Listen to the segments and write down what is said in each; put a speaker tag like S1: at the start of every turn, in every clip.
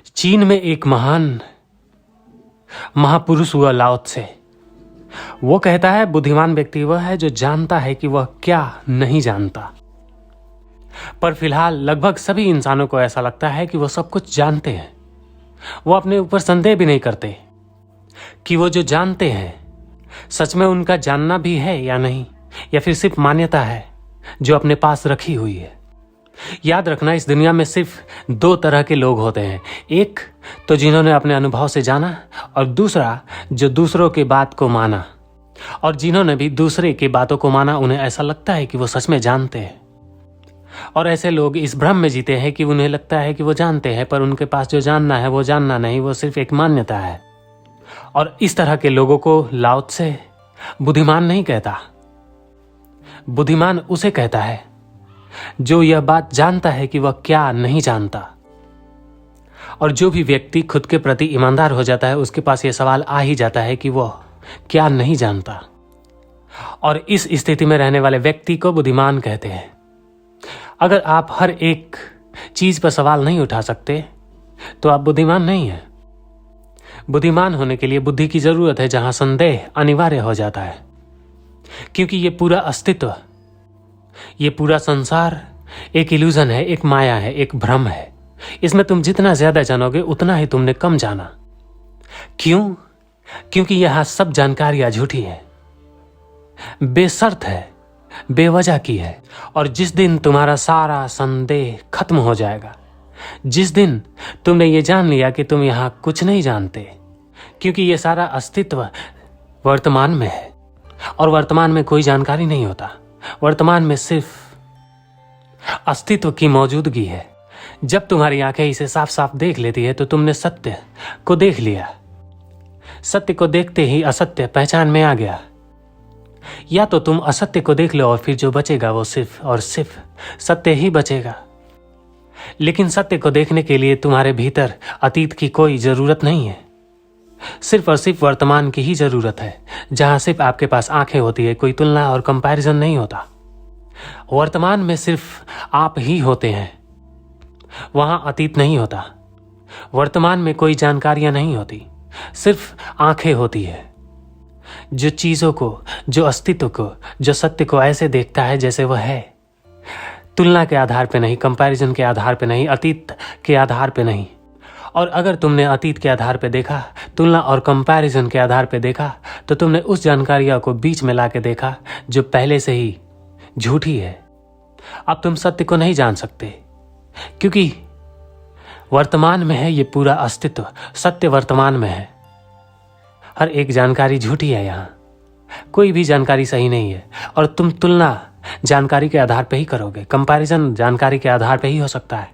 S1: चीन में एक महान महापुरुष हुआ लाओ त्से। वो कहता है बुद्धिमान व्यक्ति वह है जो जानता है कि वह क्या नहीं जानता। पर फिलहाल लगभग सभी इंसानों को ऐसा लगता है कि वो सब कुछ जानते हैं। वो अपने ऊपर संदेह भी नहीं करते कि वो जो जानते हैं सच में उनका जानना भी है या नहीं, या फिर सिर्फ मान्यता है जो अपने पास रखी हुई है। याद रखना, इस दुनिया में सिर्फ दो तरह के लोग होते हैं। एक तो जिन्होंने अपने अनुभव से जाना, और दूसरा जो दूसरों की बात को माना। और जिन्होंने भी दूसरे की बातों को माना उन्हें ऐसा लगता है कि वो सच में जानते हैं। और ऐसे लोग इस भ्रम में जीते हैं कि उन्हें लगता है कि वो जानते हैं, पर उनके पास जो जानना है वो जानना नहीं, वो सिर्फ एक मान्यता है। और इस तरह के लोगों को लाओ त्से बुद्धिमान नहीं कहता। बुद्धिमान उसे कहता है जो यह बात जानता है कि वह क्या नहीं जानता। और जो भी व्यक्ति खुद के प्रति ईमानदार हो जाता है उसके पास यह सवाल आ ही जाता है कि वह क्या नहीं जानता। और इस स्थिति में रहने वाले व्यक्ति को बुद्धिमान कहते हैं। अगर आप हर एक चीज पर सवाल नहीं उठा सकते तो आप बुद्धिमान नहीं हैं। बुद्धिमान होने के लिए बुद्धि की जरूरत है, जहां संदेह अनिवार्य हो जाता है। क्योंकि ये पूरा अस्तित्व, ये पूरा संसार एक इल्यूजन है, एक माया है, एक भ्रम है। इसमें तुम जितना ज्यादा जानोगे उतना ही तुमने कम जाना। क्यों? क्योंकि यहां सब जानकारियां झूठी है, बेशर्त है, बेवजह की है। और जिस दिन तुम्हारा सारा संदेह खत्म हो जाएगा, जिस दिन तुमने ये जान लिया कि तुम यहां कुछ नहीं जानते, क्योंकि ये सारा अस्तित्व वर्तमान में है और वर्तमान में कोई जानकारी नहीं होता। वर्तमान में सिर्फ अस्तित्व की मौजूदगी है। जब तुम्हारी आंखें इसे साफ साफ देख लेती है तो तुमने सत्य को देख लिया। सत्य को देखते ही असत्य पहचान में आ गया। या तो तुम असत्य को देख लो और फिर जो बचेगा वो सिर्फ और सिर्फ सत्य ही बचेगा। लेकिन सत्य को देखने के लिए तुम्हारे भीतर अतीत की कोई जरूरत नहीं है, सिर्फ और सिर्फ वर्तमान की ही जरूरत है, जहां सिर्फ आपके पास आंखें होती है, कोई तुलना और कंपैरिजन नहीं होता। वर्तमान में सिर्फ आप ही होते हैं, वहां अतीत नहीं होता। वर्तमान में कोई जानकारियां नहीं होती, सिर्फ आंखें होती है जो चीजों को, जो अस्तित्व को, जो सत्य को ऐसे देखता है जैसे वह है। तुलना के आधार पे नहीं, कंपैरिजन के आधार पे नहीं, अतीत के आधार पे नहीं। और अगर तुमने अतीत के आधार पे देखा, तुलना और कंपैरिजन के आधार पे देखा, तो तुमने उस जानकारियों को बीच में लाके देखा जो पहले से ही झूठी है। अब तुम सत्य को नहीं जान सकते क्योंकि वर्तमान में है ये पूरा अस्तित्व। सत्य वर्तमान में है, हर एक जानकारी झूठी है। यहां कोई भी जानकारी सही नहीं है। और तुम तुलना जानकारी के आधार पे ही करोगे, कंपैरिजन जानकारी के आधार पे ही हो सकता है।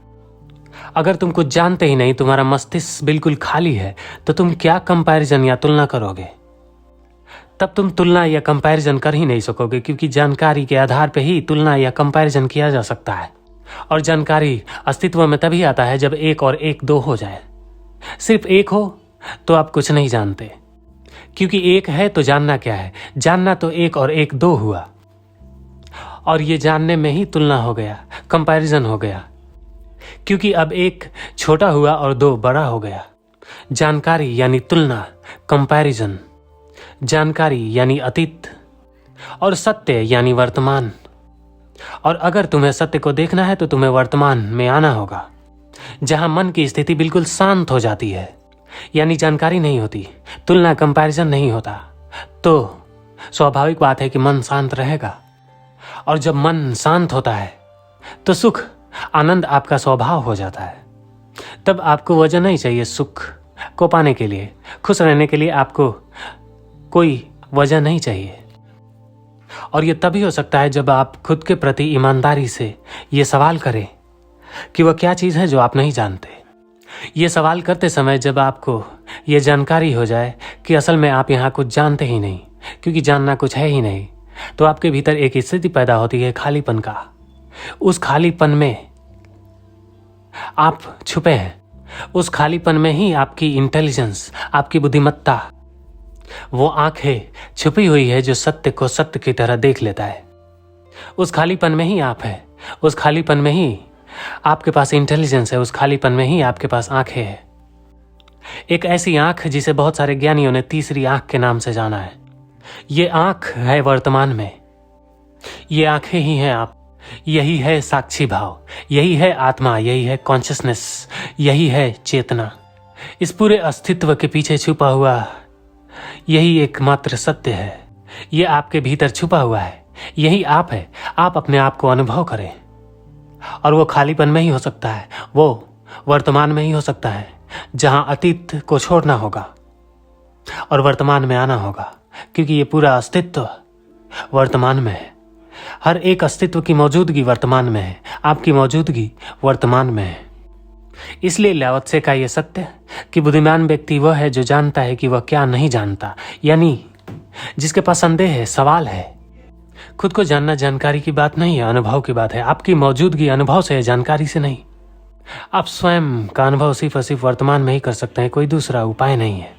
S1: अगर तुम कुछ जानते ही नहीं, तुम्हारा मस्तिष्क बिल्कुल खाली है, तो तुम क्या कंपैरिजन या तुलना करोगे? तब तुम तुलना या कंपैरिजन कर ही नहीं सकोगे, क्योंकि जानकारी के आधार पे ही तुलना या कंपैरिजन किया जा सकता है। और जानकारी अस्तित्व में तभी आता है जब एक और एक दो हो जाए। सिर्फ एक हो तो आप कुछ नहीं जानते, क्योंकि एक है तो जानना क्या है? जानना तो एक और एक दो हुआ, और ये जानने में ही तुलना हो गया, कंपैरिजन हो गया, क्योंकि अब एक छोटा हुआ और दो बड़ा हो गया। जानकारी यानी तुलना, कंपैरिजन। जानकारी यानी अतीत और सत्य यानी वर्तमान। और अगर तुम्हें सत्य को देखना है तो तुम्हें वर्तमान में आना होगा, जहां मन की स्थिति बिल्कुल शांत हो जाती है। यानी जानकारी नहीं होती, तुलना कंपैरिजन नहीं होता, तो स्वाभाविक बात है कि मन शांत रहेगा। और जब मन शांत होता है तो सुख, आनंद आपका स्वभाव हो जाता है। तब आपको वजह नहीं चाहिए सुख को पाने के लिए, खुश रहने के लिए आपको कोई वजह नहीं चाहिए। और ये तभी हो सकता है जब आप खुद के प्रति ईमानदारी से ये सवाल करें कि वह क्या चीज़ है जो आप नहीं जानते। ये सवाल करते समय जब आपको ये जानकारी हो जाए कि असल में आप यहाँ कुछ जानते ही नहीं, क्योंकि जानना कुछ है ही नहीं, तो आपके भीतर एक स्थिति पैदा होती है खालीपन का। उस खालीपन में आप छुपे हैं। उस खालीपन में ही आपकी इंटेलिजेंस, आपकी बुद्धिमत्ता, वो आंखें छुपी हुई है जो सत्य को सत्य की तरह देख लेता है। उस खालीपन में ही आप है, उस खालीपन में ही आपके पास इंटेलिजेंस है, उस खालीपन में ही आपके पास आंखें हैं। एक ऐसी आंख जिसे बहुत सारे ज्ञानियों ने तीसरी आंख के नाम से जाना है। ये आंख है वर्तमान में, ये आंखें ही हैं आप। यही है साक्षी भाव, यही है आत्मा, यही है कॉन्शियसनेस, यही है चेतना। इस पूरे अस्तित्व के पीछे छुपा हुआ यही एकमात्र सत्य है। ये आपके भीतर छुपा हुआ है, यही आप है। आप अपने आप को अनुभव करें, और वो खालीपन में ही हो सकता है, वो वर्तमान में ही हो सकता है, जहां अतीत को छोड़ना होगा और वर्तमान में आना होगा, क्योंकि ये पूरा अस्तित्व वर्तमान में है। हर एक अस्तित्व की मौजूदगी वर्तमान में है, आपकी मौजूदगी वर्तमान में है। इसलिए लाओत्से का यह सत्य कि बुद्धिमान व्यक्ति वह है जो जानता है कि वह क्या नहीं जानता, यानी जिसके पास संदेह है, सवाल है। खुद को जानना जानकारी की बात नहीं है, अनुभव की बात है। आपकी मौजूदगी अनुभव से है, जानकारी से नहीं। आप स्वयं का अनुभव सिर्फ और सिर्फ वर्तमान में ही कर सकते हैं, कोई दूसरा उपाय नहीं है।